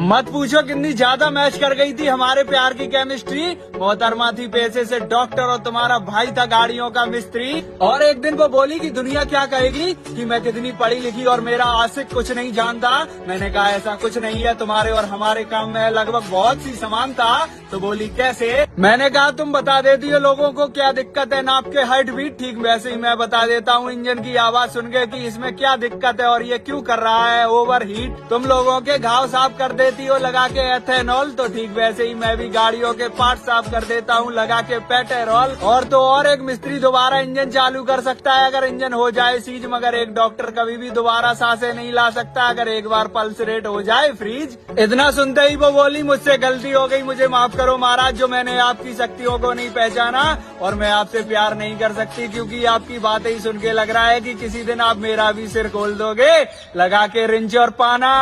मत पूछो कितनी ज्यादा मैच कर गई थी हमारे प्यार की केमिस्ट्री। मोहतरमा थी पेशे से डॉक्टर और तुम्हारा भाई था गाड़ियों का मिस्त्री। और एक दिन वो बोली कि दुनिया क्या कहेगी कि मैं कितनी पढ़ी लिखी और मेरा आशिक कुछ नहीं जानता। मैंने कहा ऐसा कुछ नहीं है, तुम्हारे और हमारे काम में लगभग बहुत सी समानता। तो बोली कैसे? मैंने कहा तुम बता देती हो लोगों को क्या दिक्कत है नाप के हार्ट बीट, ठीक वैसे ही मैं बता देता हूँ इंजन की आवाज सुन के कि इसमें क्या दिक्कत है और ये क्यों कर रहा है ओवर हीट। तुम लोगों के घाव साफ कर देती हो लगा के एथेनॉल, तो ठीक वैसे ही मैं भी गाड़ियों के पार्ट साफ कर देता हूँ लगा के पेट्रोल। और तो और एक मिस्त्री दोबारा इंजन चालू कर सकता है अगर इंजन हो जाए सीज, मगर एक डॉक्टर कभी भी दोबारा सांसें नहीं ला सकता अगर एक बार पल्स रेट हो जाए फ्रीज। इतना सुनते ही वो बोली मुझसे गलती हो गई, मुझे माफ करो महाराज जो मैंने आपकी शक्तियों को नहीं पहचाना और मैं आपसे प्यार नहीं कर सकती क्योंकि आपकी बातें ही सुन के लग रहा है कि किसी दिन आप मेरा भी सिर खोल दोगे लगा के रिंच और पाना।